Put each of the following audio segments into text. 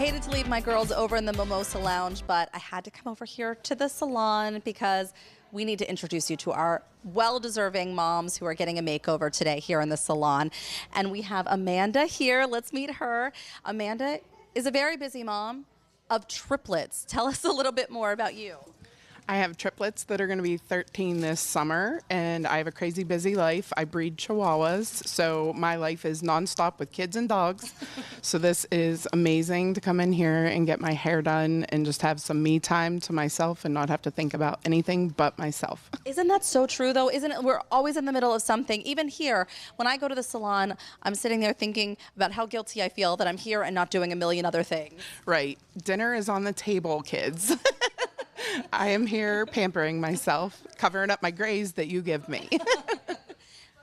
hated to leave my girls over in the Mimosa Lounge, but I had to come over here to the salon because we need to introduce you to our well-deserving moms who are getting a makeover today here in the salon. And we have Amanda here. Let's meet her. Amanda is a very busy mom of triplets. Tell us a little bit more about you. I have triplets that are going to be 13 this summer, and I have a crazy busy life. I breed Chihuahuas, so my life is nonstop with kids and dogs. So this is amazing to come in here and get my hair done and just have some me time to myself and not have to think about anything but myself. Isn't that so true, though? Isn't it? We're always in the middle of something. Even here, when I go to the salon, I'm sitting there thinking about how guilty I feel that I'm here and not doing a million other things. Right. Dinner is on the table, kids. I am here pampering myself, covering up my grays that you give me.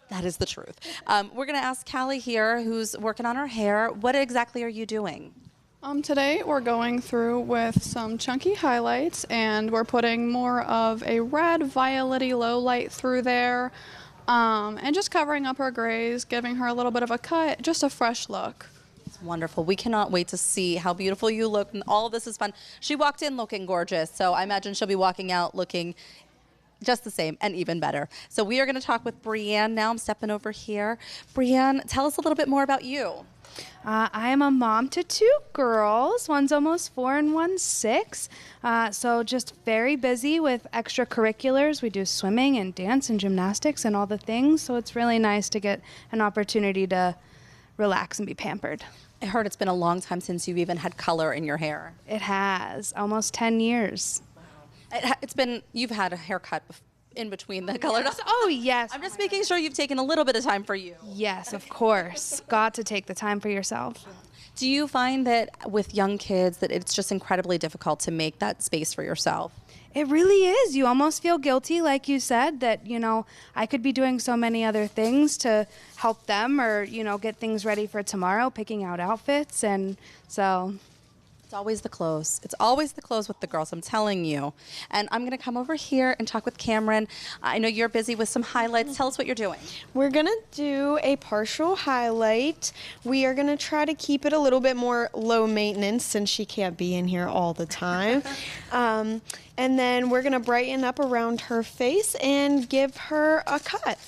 That is the truth. We're going to ask Callie here, who's working on her hair. What exactly are you doing? Today we're going through with some chunky highlights, and we're putting more of a red violet-y low light through there, and just covering up her grays, giving her a little bit of a cut, just a fresh look. Wonderful. We cannot wait to see how beautiful you look, and all of this is fun. She walked in looking gorgeous, so I imagine she'll be walking out looking just the same and even better. So we are going to talk with Brianne now. I'm stepping over here. Brianne, tell us a little bit more about you. I am a mom to two girls. One's almost 4 and one's 6. So just very busy with extracurriculars. We do swimming and dance and gymnastics and all the things. So it's really nice to get an opportunity to relax and be pampered. I heard it's been a long time since you've even had color in your hair. It has, almost 10 years. It's been, you've had a haircut in between the color. Oh, yes. I'm just making sure you've taken a little bit of time for you. Yes, of course. Got to take the time for yourself. Do you find that with young kids that it's just incredibly difficult to make that space for yourself? It really is. You almost feel guilty, like you said, that, you know, I could be doing so many other things to help them or, you know, get things ready for tomorrow, picking out outfits. And so it's always the clothes. It's always the clothes with the girls, I'm telling you. And I'm going to come over here and talk with Cameron. I know you're busy with some highlights. Tell us what you're doing. We're going to do a partial highlight. We are going to try to keep it a little bit more low maintenance since she can't be in here all the time. And then we're going to brighten up around her face and give her a cut.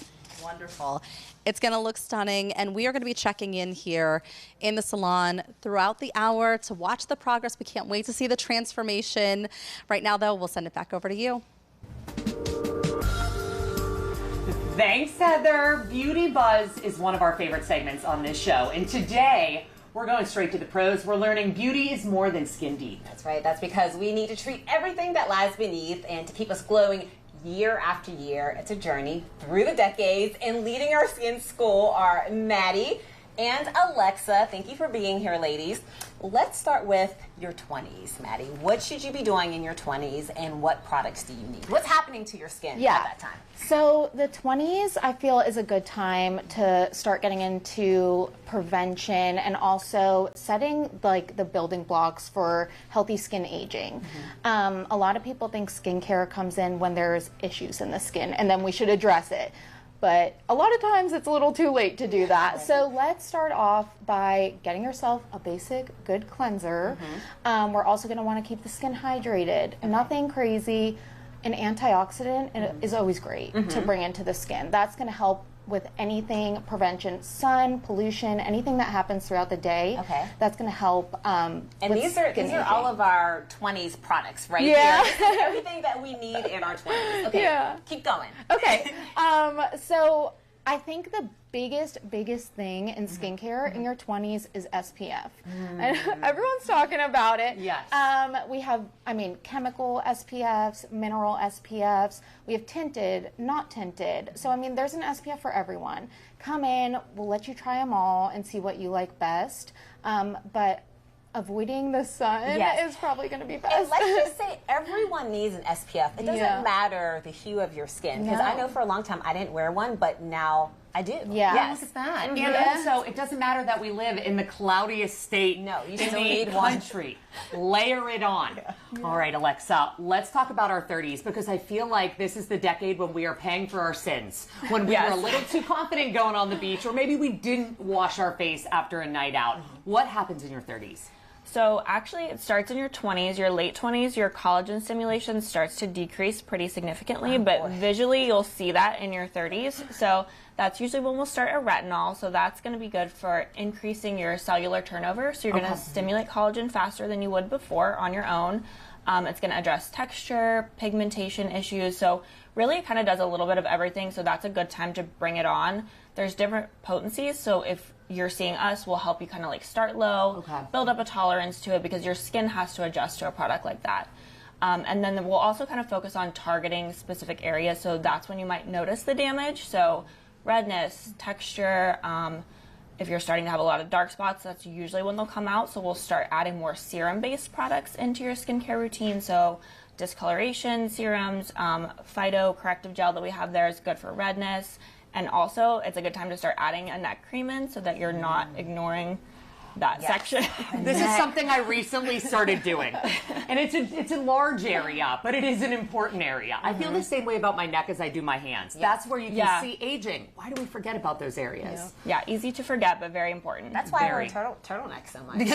Wonderful. It's going to look stunning, and we are going to be checking in here in the salon throughout the hour to watch the progress. We can't wait to see the transformation. Right now, though, we'll send it back over to you. Thanks, Heather. Beauty Buzz is one of our favorite segments on this show, and today we're going straight to the pros. We're learning beauty is more than skin deep. That's right. That's because we need to treat everything that lies beneath, and to keep us glowing year after year. It's a journey through the decades, and leading our skin school are Maddie and Alexa. Thank you for being here, ladies. Let's start with your 20s, Maddie. What should you be doing in your 20s, and what products do you need? What's happening to your skin at that time? So the 20s, I feel, is a good time to start getting into prevention and also setting like the building blocks for healthy skin aging. A lot of people think skincare comes in when there's issues in the skin, and then we should address it. But a lot of times it's a little too late to do that. So let's start off by getting yourself a basic good cleanser. We're also going to want to keep the skin hydrated. Nothing crazy. An antioxidant is always great to bring into the skin. That's going to help with anything prevention, sun, pollution, anything that happens throughout the day. Okay. That's going to help. And these are all of our 20s products, right? Yeah. Here. This is everything that we need in our 20s. Okay. Yeah. Keep going. Okay. So I think the biggest thing in skincare in your 20s is SPF. And everyone's talking about it. Yes. We have, chemical SPFs, mineral SPFs. We have tinted, not tinted. So, there's an SPF for everyone. Come in, we'll let you try them all and see what you like best. But avoiding the sun is probably going to be best. And let's just say everyone needs an SPF. It doesn't matter the hue of your skin. Because I know for a long time I didn't wear one, but now I do. Yes. Look at that. And also, it doesn't matter that we live in the cloudiest state in the need country. Layer it on. All right, Alexa, let's talk about our 30s, because I feel like this is the decade when we are paying for our sins. When we were a little too confident going on the beach, or maybe we didn't wash our face after a night out. What happens in your 30s? So actually it starts in your 20s, your late 20s, your collagen stimulation starts to decrease pretty significantly, but visually you'll see that in your 30s. So that's usually when we'll start a retinol. So that's going to be good for increasing your cellular turnover. So you're going to stimulate collagen faster than you would before on your own. It's going to address texture, pigmentation issues. So really it kind of does a little bit of everything. So that's a good time to bring it on. There's different potencies. So if you're seeing us, we'll help you kind of like start low, build up a tolerance to it because your skin has to adjust to a product like that. And then we'll also kind of focus on targeting specific areas. So that's when you might notice the damage. So redness, texture, if you're starting to have a lot of dark spots, that's usually when they'll come out. So we'll start adding more serum-based products into your skincare routine. So discoloration serums, phyto corrective gel that we have there is good for redness. And also, it's a good time to start adding a neck cream in so that you're not ignoring that section. This is something I recently started doing. And it's a large area, but it is an important area. I feel the same way about my neck as I do my hands. That's where you can see aging. Why do we forget about those areas? Yeah, easy to forget, but very important. That's why I wear turtlenecks so much. You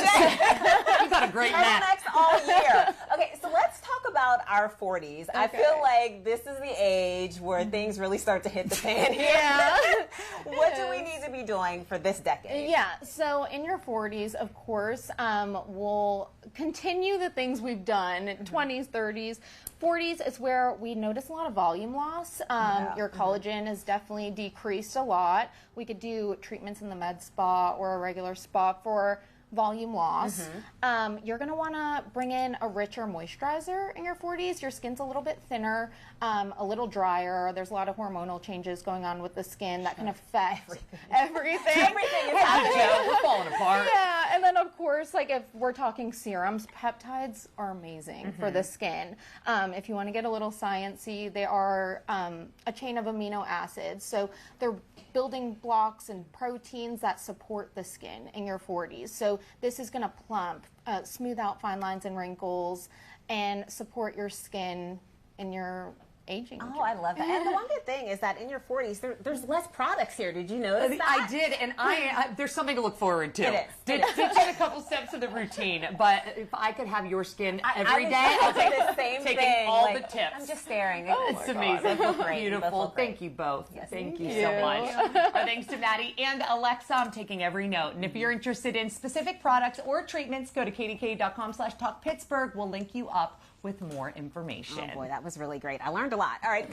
got a great neck. Turtlenecks all year. Okay, so let's talk about our 40s. I feel like this is the age where things really start to hit the fan here. What do we need to be doing for this decade? Yeah, so in your 40s, of course, we'll continue the things we've done. 20s, 30s, 40s is where we notice a lot of volume loss. Your collagen is definitely decreased a lot. We could do treatments in the med spa or a regular spa for volume loss. You're going to want to bring in a richer moisturizer in your 40s. Your skin's a little bit thinner, a little drier. There's a lot of hormonal changes going on with the skin that can affect everything. Everything is happening. We're falling apart. Yeah, and then of course, like if we're talking serums, peptides are amazing for the skin. If you want to get a little sciencey, they are a chain of amino acids. So they're building blocks and proteins that support the skin in your 40s. So this is going to plump, smooth out fine lines and wrinkles, and support your skin in your aging. Oh, I love that. And the one good thing is that in your 40s, there's less products here. Did you notice that? I did, and I there's something to look forward to. It is. Did take a couple steps of the routine, but if I could have your skin every day, I'll take the same taking thing. all the tips. I'm just staring. It's amazing. Great. Beautiful. Thank you both. Thank you so much. Our thanks to Maddie and Alexa. I'm taking every note. And if you're interested in specific products or treatments, go to kdk.com/talkpittsburgh. We'll link you up with more information. Oh boy, that was really great. I learned a lot. All right.